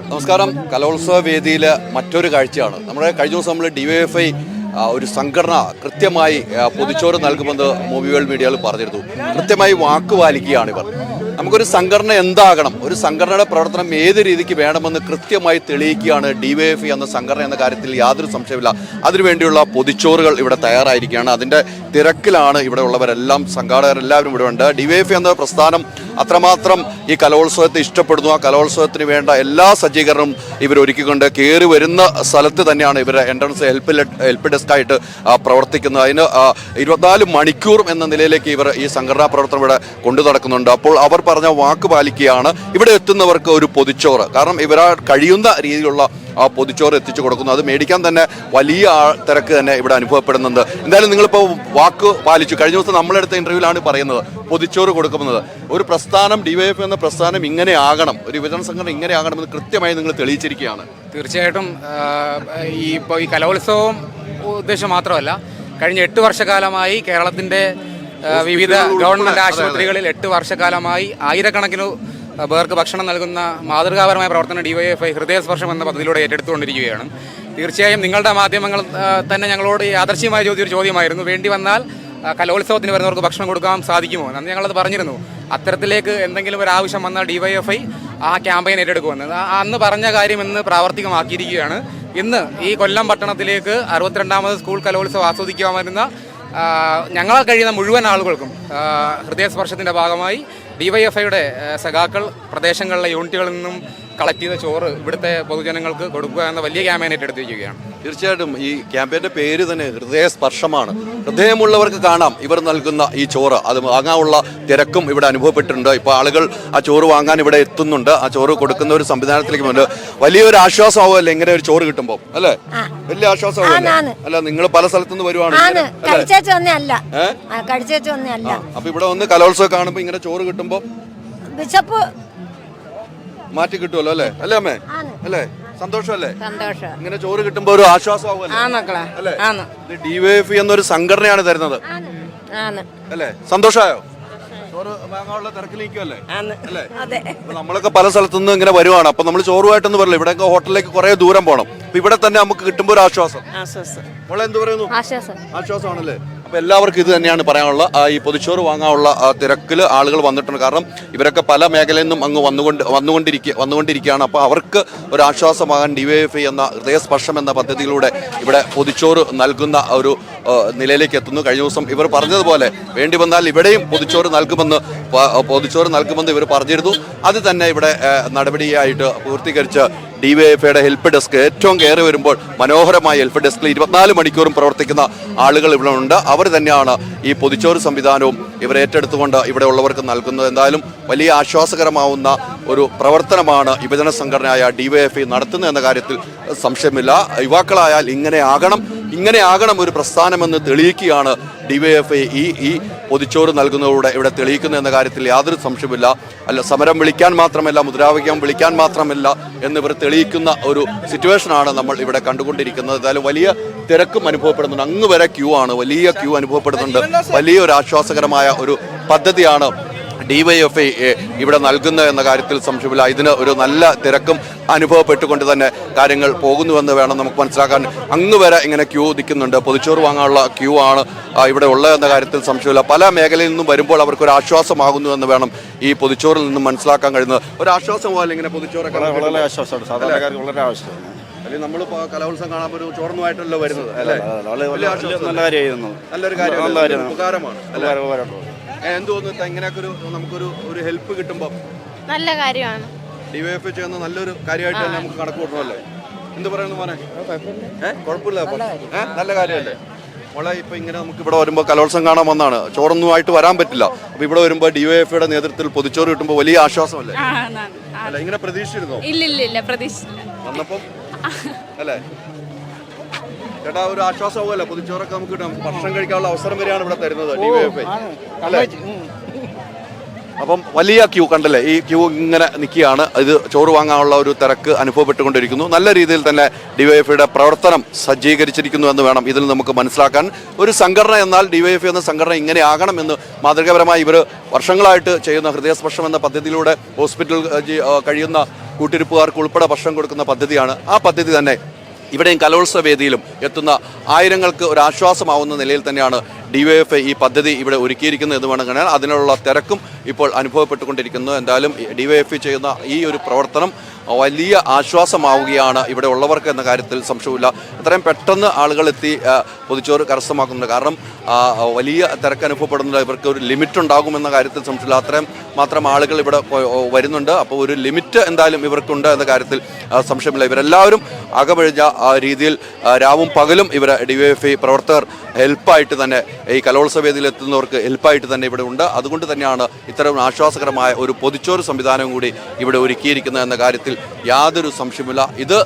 നമസ്കാരം. കലോത്സവ വേദിയിലെ മറ്റൊരു കാഴ്ചയാണ്. നമ്മുടെ കഴിഞ്ഞ ദിവസം നമ്മൾ DYFI ഒരു സംഘടന കൃത്യമായി പൊതിച്ചോറ് നൽകുമെന്ന് മൂവി വേൾഡ് മീഡിയയിൽ പറഞ്ഞിരുന്നു. കൃത്യമായി വാക്ക് പാലിക്കുകയാണ് ഇവർ. നമുക്കൊരു സംഘടന എന്താകണം, ഒരു സംഘടനയുടെ പ്രവർത്തനം ഏത് രീതിക്ക് വേണമെന്ന് കൃത്യമായി തെളിയിക്കുകയാണ് DYFI എന്ന സംഘടന എന്ന കാര്യത്തിൽ യാതൊരു സംശയമില്ല. അതിനുവേണ്ടിയുള്ള പൊതിച്ചോറുകൾ ഇവിടെ തയ്യാറായിരിക്കുകയാണ്. അതിൻ്റെ തിരക്കിലാണ് ഇവിടെ ഉള്ളവരെല്ലാം, സംഘാടകരെല്ലാവരും ഇവിടെ ഉണ്ട്. DYFI എന്ന പ്രസ്ഥാനം അത്രമാത്രം ഈ കലോത്സവത്തെ ഇഷ്ടപ്പെടുന്നു. ആ കലോത്സവത്തിന് വേണ്ട എല്ലാ സജ്ജീകരണവും ഇവർ ഒരുക്കിക്കൊണ്ട് കയറി വരുന്ന സ്ഥലത്ത് തന്നെയാണ് ഇവർ എൻട്രൻസ് ഹെൽപ്പ് ഡെസ്കായിട്ട് പ്രവർത്തിക്കുന്നത്. അതിന് 24 മണിക്കൂർ എന്ന നിലയിലേക്ക് ഇവർ ഈ സംഘടനാ പ്രവർത്തനം ഇവിടെ കൊണ്ടു നടക്കുന്നുണ്ട്. അപ്പോൾ അവർ പറഞ്ഞ വാക്ക് പാലിക്കുകയാണ്. ഇവിടെ എത്തുന്നവർക്ക് ഒരു പൊതിച്ചോറ്, കാരണം ഇവരാ കഴിയുന്ന രീതിയിലുള്ള ആ പൊതിച്ചോറ് എത്തിച്ചു കൊടുക്കുന്നു. അത് മേടിക്കാൻ തന്നെ വലിയ തിരക്ക് തന്നെ ഇവിടെ അനുഭവപ്പെടുന്നുണ്ട്. എന്തായാലും നിങ്ങളിപ്പോൾ വാക്ക് പാലിച്ചു. കഴിഞ്ഞ ദിവസം നമ്മളെടുത്ത ഇന്റർവ്യൂവിലാണ് പറയുന്നത് പൊതിച്ചോറ് കൊടുക്കുന്നത്. ഒരു പ്രസ്ഥാനം, DYFI എന്ന പ്രസ്ഥാനം ഇങ്ങനെ ആകണം, ഒരു യുവജന സംഘടന ഇങ്ങനെ ആകണമെന്ന് കൃത്യമായി നിങ്ങൾ തെളിയിച്ചിരിക്കുകയാണ്. തീർച്ചയായിട്ടും ഇപ്പോൾ ഈ കലോത്സവം ഉദ്ദേശം മാത്രമല്ല, കഴിഞ്ഞ 8 വർഷക്കാലമായി കേരളത്തിൻ്റെ വിവിധ ഗവൺമെൻറ് ആശുപത്രികളിൽ 8 വർഷക്കാലമായി ആയിരക്കണക്കിന് പേർക്ക് ഭക്ഷണം നൽകുന്ന മാതൃകാപരമായ പ്രവർത്തനം DYFI ഹൃദയസ്പർശം എന്ന പദ്ധതിയിലൂടെ ഏറ്റെടുത്തുകൊണ്ടിരിക്കുകയാണ്. തീർച്ചയായും നിങ്ങളുടെ മാധ്യമങ്ങൾ തന്നെ ഞങ്ങളോട് യാദർശ്യമായി ചോദിച്ചൊരു ചോദ്യമായിരുന്നു, വേണ്ടി വന്നാൽ കലോത്സവത്തിന് വരുന്നവർക്ക് ഭക്ഷണം കൊടുക്കാൻ സാധിക്കുമോ? അന്ന് ഞങ്ങളത് പറഞ്ഞിരുന്നു. അത്തരത്തിലേക്ക് എന്തെങ്കിലും ഒരു ആവശ്യം വന്നാൽ DYFI ആ ക്യാമ്പയിൻ ഏറ്റെടുക്കുമെന്ന്. അന്ന് പറഞ്ഞ കാര്യം ഇന്ന് പ്രാവർത്തികമാക്കിയിരിക്കുകയാണ്. ഇന്ന് ഈ കൊല്ലം പട്ടണത്തിലേക്ക് 62ാമത് സ്കൂൾ കലോത്സവം ആസ്വദിക്കാൻ വരുന്ന ഞങ്ങളെ കഴിയുന്ന മുഴുവൻ ആളുകൾക്കും ഹൃദയസ്പർശത്തിൻ്റെ ഭാഗമായി DYFIയുടെ സഖാക്കൾ പ്രദേശങ്ങളിലെ യൂണിറ്റുകളിൽ നിന്നും കളക്ട് ചെയ്ത ചോറ് ഇവിടുത്തെ പൊതുജനങ്ങൾക്ക് കൊടുക്കുക എന്ന വലിയ ക്യാമ്പയിൻ ഏറ്റെടുത്തിരിക്കുകയാണ്. തീർച്ചയായിട്ടും ഈ ക്യാമ്പയിൻ്റെ പേര് തന്നെ ഹൃദയസ്പർശമാണ്. ഹൃദയമുള്ളവർക്ക് കാണാം ഇവർ നൽകുന്ന ഈ ചോറ്. അത് വാങ്ങാനുള്ള തിരക്കും ഇവിടെ അനുഭവപ്പെട്ടിട്ടുണ്ട്. ഇപ്പോൾ ആളുകൾ ആ ചോറ് വാങ്ങാൻ ഇവിടെ എത്തുന്നുണ്ട്. ആ ചോറ് കൊടുക്കുന്ന ഒരു സംവിധാനത്തിലേക്ക് മുന്നിൽ വലിയൊരു ആശ്വാസമാവുമല്ലേ ഇങ്ങനെ ഒരു ചോറ് കിട്ടുമ്പോൾ, അല്ലേ? വലിയ ആശ്വാസമാവുമല്ലേ? അല്ല, നിങ്ങൾ പല സ്ഥലത്തുനിന്ന് വരുവാണ്. അപ്പൊ ഇവിടെ വന്ന് കലോത്സവം കാണുമ്പോൾ ഇങ്ങനെ ചോറ് കിട്ടുമ്പോൾ മാറ്റി കിട്ടുമല്ലോ, അല്ലേ? അല്ലേ അമ്മേ? അല്ലേ? സന്തോഷമല്ലേ? ഇങ്ങനെ ചോറ് കിട്ടുമ്പോ ഒരു ആശ്വാസമാവുമല്ലേ? അല്ലേ? DYFI എന്നൊരു സംഘടനയാണ് തരുന്നത്, അല്ലേ? സന്തോഷമായോ? ചോറ് വാങ്ങാനുള്ള തിരക്കിലിരിക്കുമല്ലേ? അല്ലേ? നമ്മളൊക്കെ പല സ്ഥലത്തുനിന്ന് ഇങ്ങനെ വരുവാണ്. അപ്പൊ നമ്മൾ ചോറുമായിട്ടൊന്നും പറയില്ല. ഇവിടെയൊക്കെ ഹോട്ടലിലേക്ക് കുറെ ദൂരം പോകണം. അപ്പൊ ഇവിടെ തന്നെ നമുക്ക് കിട്ടുമ്പോ ഒരു ആശ്വാസം. മോളെ എന്ത് പറയുന്നു? ആശ്വാസമാണല്ലേ? അപ്പോൾ എല്ലാവർക്കും ഇത് തന്നെയാണ് പറയാനുള്ള. ഈ പൊതിച്ചോറ് വാങ്ങാനുള്ള തിരക്കിൽ ആളുകൾ വന്നിട്ടുണ്ട്. കാരണം ഇവരൊക്കെ പല മേഖലയിൽ നിന്നും അങ്ങ് വന്നുകൊണ്ടിരിക്കുകയാണ്. അപ്പോൾ അവർക്ക് ഒരു ആശ്വാസമാകാൻ DYFI എന്ന ഹൃദയസ്പർശം എന്ന പദ്ധതിയിലൂടെ ഇവിടെ പൊതിച്ചോറ് നൽകുന്ന ഒരു നിലയിലേക്ക് എത്തുന്നു. കഴിഞ്ഞ ദിവസം ഇവർ പറഞ്ഞതുപോലെ വേണ്ടി വന്നാൽ ഇവിടെയും പൊതിച്ചോറ് നൽകുമെന്ന് ഇവർ പറഞ്ഞിരുന്നു. അത് തന്നെ ഇവിടെ നടപടിയായിട്ട് പൂർത്തീകരിച്ച് DYFIയുടെ ഹെൽപ്പ് ഡെസ്ക് ഏറ്റവും കയറി വരുമ്പോൾ മനോഹരമായ ഹെൽപ്പ് ഡെസ്കിൽ 24 മണിക്കൂറും പ്രവർത്തിക്കുന്ന ആളുകൾ ഇവിടെ ഉണ്ട്. അവർ തന്നെയാണ് ഈ പൊതിച്ചോറ് സംവിധാനവും ഇവർ ഏറ്റെടുത്തുകൊണ്ട് ഇവിടെ ഉള്ളവർക്ക് നൽകുന്നത്. എന്തായാലും വലിയ ആശ്വാസകരമാവുന്ന ഒരു പ്രവർത്തനമാണ് യുവജന സംഘടനയായ DYFI നടത്തുന്നത് എന്ന കാര്യത്തിൽ സംശയമില്ല. യുവാക്കളായാൽ ഇങ്ങനെ ആകണം ഒരു പ്രസ്ഥാനമെന്ന് തെളിയിക്കുകയാണ് DYFI ഈ പൊതിച്ചോറ് നൽകുന്നതോടെ ഇവിടെ തെളിയിക്കുന്നു എന്ന കാര്യത്തിൽ യാതൊരു സംശയമില്ല. അല്ല, സമരം വിളിക്കാൻ മാത്രമല്ല, മുദ്രാവാക്യം വിളിക്കാൻ മാത്രമല്ല എന്നിവർ തെളിയിക്കുന്ന ഒരു സിറ്റുവേഷനാണ് നമ്മൾ ഇവിടെ കണ്ടുകൊണ്ടിരിക്കുന്നത്. എന്തായാലും വലിയ തിരക്കും അനുഭവപ്പെടുന്നുണ്ട്. അങ്ങ് വരെ വലിയ ക്യൂ അനുഭവപ്പെടുന്നുണ്ട്. വലിയൊരു ആശ്വാസകരമായ ഒരു പദ്ധതിയാണ് DYFI ഇവിടെ നൽകുന്നത് എന്ന കാര്യത്തിൽ സംശയമില്ല. ഇതിന് ഒരു നല്ല തിരക്കും അനുഭവപ്പെട്ടുകൊണ്ട് തന്നെ കാര്യങ്ങൾ പോകുന്നുവെന്ന് വേണം നമുക്ക് മനസ്സിലാക്കാൻ. അങ്ങ് വരെ ഇങ്ങനെ ക്യൂ നിൽക്കുന്നുണ്ട്. പൊതിച്ചോറ് വാങ്ങാനുള്ള ക്യൂ ആണ് ഇവിടെ ഉള്ളതെന്ന കാര്യത്തിൽ സംശയമില്ല. പല മേഖലയിൽ നിന്നും വരുമ്പോൾ അവർക്കൊരു ആശ്വാസമാകുന്നു എന്ന് വേണം ഈ പൊതിച്ചോറിൽ നിന്നും മനസ്സിലാക്കാൻ കഴിയുന്നത്. ഒരു ആശ്വാസമാവില്ല ഇങ്ങനെ പൊതിച്ചോറൊക്കെ? വളരെ ആശ്വാസമാണ്, സാധാരണക്കാർക്ക് വളരെ ആവശ്യമാണ്. അല്ലെങ്കിൽ നമ്മളിപ്പോൾ കലോത്സവം കാണാൻ ഒരു ചോറുമായിട്ടല്ലോ വരുന്നത്, അല്ലേ? നല്ലൊരു കാര്യം, ഉപകാരമാണ്. എന്ത് തോന്നുന്നു ഇങ്ങനെയൊക്കെ നമുക്കൊരു ഹെൽപ്പ് കിട്ടുമ്പോൾ? നല്ല കാര്യമാണ്. DYFI ചെയ്യുന്ന നല്ലൊരു കാര്യമായിട്ട് തന്നെ നമുക്ക് കണക്ക് കൂട്ടണമല്ലേ? എന്ത് പറയുന്നു മോനെ? കുഴപ്പമില്ല, നല്ല കാര്യമല്ലേ മോളെ? ഇപ്പൊ ഇങ്ങനെ നമുക്ക് ഇവിടെ വരുമ്പോൾ കലോത്സവം കാണാൻ വന്നാണ്, ചോറൊന്നും ആയിട്ട് വരാൻ പറ്റില്ല. അപ്പൊ ഇവിടെ വരുമ്പോൾ DYFIയുടെ നേതൃത്വത്തിൽ പൊതിച്ചോറ് കിട്ടുമ്പോൾ വലിയ ആശ്വാസമല്ലേ? അല്ല, ഇങ്ങനെ പ്രതീക്ഷിച്ചിരുന്നോ? ഇല്ല, പ്രതീക്ഷിച്ചില്ല. വന്നപ്പം അല്ലേ ചേട്ടാ, ഒരു ആശ്വാസമാവുമല്ലോ പൊതിച്ചോറൊക്കെ നമുക്ക് കിട്ടും. ഭക്ഷണം കഴിക്കാനുള്ള അവസരം വരെയാണ് ഇവിടെ തരുന്നത് DYFI, അല്ലേ? അപ്പം വലിയ ക്യൂ കണ്ടല്ലേ? ഈ ക്യൂ ഇങ്ങനെ നിൽക്കുകയാണ്. ഇത് ചോറ് വാങ്ങാനുള്ള ഒരു തിരക്ക് അനുഭവപ്പെട്ടുകൊണ്ടിരിക്കുന്നു. നല്ല രീതിയിൽ തന്നെ DYFIയുടെ പ്രവർത്തനം സജ്ജീകരിച്ചിരിക്കുന്നു എന്ന് വേണം ഇതിൽ നമുക്ക് മനസ്സിലാക്കാൻ. ഒരു സംഘടന എന്നാൽ DYFI എന്ന സംഘടന ഇങ്ങനെ ആകണമെന്ന് മാതൃകാപരമായി ഇവർ വർഷങ്ങളായിട്ട് ചെയ്യുന്ന ഹൃദയസ്പർശം എന്ന പദ്ധതിയിലൂടെ ഹോസ്പിറ്റൽ കഴിയുന്ന കൂട്ടിരിപ്പുകാർക്ക് ഉൾപ്പെടെ ഭക്ഷണം കൊടുക്കുന്ന പദ്ധതിയാണ്. ആ പദ്ധതി തന്നെ ഇവിടെയും കലോത്സവ വേദിയിലും എത്തുന്ന ആയിരങ്ങൾക്ക് ഒരു ആശ്വാസമാവുന്ന നിലയിൽ തന്നെയാണ് DYFI ഈ പദ്ധതി ഇവിടെ ഒരുക്കിയിരിക്കുന്നത് എന്ന് വേണം കാണാൻ. അതിനുള്ള തിരക്കും ഇപ്പോൾ അനുഭവപ്പെട്ടുകൊണ്ടിരിക്കുന്നു. എന്തായാലും DYFI ചെയ്യുന്ന ഈ ഒരു പ്രവർത്തനം വലിയ ആശ്വാസമാവുകയാണ് ഇവിടെ ഉള്ളവർക്ക് എന്ന കാര്യത്തിൽ സംശയമില്ല. എത്രയും പെട്ടെന്ന് ആളുകൾ എത്തി പൊതിച്ചോറ് കരസ്ഥമാക്കുന്നുണ്ട്. കാരണം വലിയ തിരക്ക് അനുഭവപ്പെടുന്നുണ്ട്. ഇവർക്ക് ഒരു ലിമിറ്റ് ഉണ്ടാകുമെന്ന കാര്യത്തിൽ സംശയമില്ല. അത്രയും മാത്രം ആളുകൾ ഇവിടെ വരുന്നുണ്ട്. അപ്പോൾ ഒരു ലിമിറ്റ് എന്തായാലും ഇവർക്കുണ്ട് എന്ന കാര്യത്തിൽ സംശയമില്ല. ഇവരെല്ലാവരും അകമഴിഞ്ഞ രീതിയിൽ രാവും പകലും ഇവർ DYFI പ്രവർത്തകർ ഹെൽപ്പായിട്ട് തന്നെ ഈ കലോത്സവ വേദിയിൽ എത്തുന്നവർക്ക് ഹെൽപ്പായിട്ട് തന്നെ ഇവിടെ ഉണ്ട്. അതുകൊണ്ട് തന്നെയാണ് ഇത്തരം ആശ്വാസകരമായ ഒരു പൊതിച്ചോറ് സംവിധാനം കൂടി ഇവിടെ ഒരുക്കിയിരിക്കുന്നത് എന്ന കാര്യത്തിൽ യാതൊരു സംശയമില്ല. ഇത്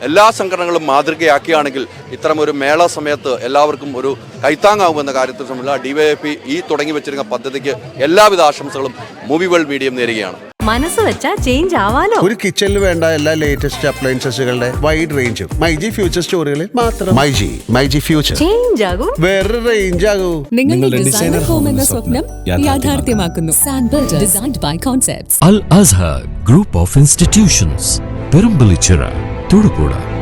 എല്ലാ സംഘടനകളും മാതൃകയാക്കുകയാണെങ്കിൽ ഇത്തരം ഒരു മേള സമയത്ത് എല്ലാവർക്കും ഒരു കൈത്താങ്ങാവുമെന്ന കാര്യത്തിൽ സംബന്ധിച്ച DYFI ഈ തുടങ്ങി വെച്ചിരുന്ന പദ്ധതിക്ക് എല്ലാവിധ ആശംസകളും മൂവി വേൾഡ് മീഡിയം നേരുകയാണ്. മനസ്സ് വെച്ചാ ചേഞ്ച് ആവാലോ. ഒരു കിച്ചണിൽ വേണ്ട എല്ലാ ലേറ്റസ്റ്റ് അപ്ലയൻസസുകളുടെ വൈഡ് റേഞ്ചും മൈജി ഫ്യൂച്ചർ സ്റ്റോറുകളിൽ മാത്രം. മൈജി ഫ്യൂച്ചർ ചേഞ്ച് ആകും, വേറൊരു റേഞ്ച് ആകും. നിങ്ങളുടെ ഡിസൈനർ ഹോം എന്ന സ്വപ്നം യാഥാർത്ഥ്യമാക്കുന്നു. Sand builders, designed by concepts. Al Azhar Group of Institutions, Perambalichira, Thudupuzha.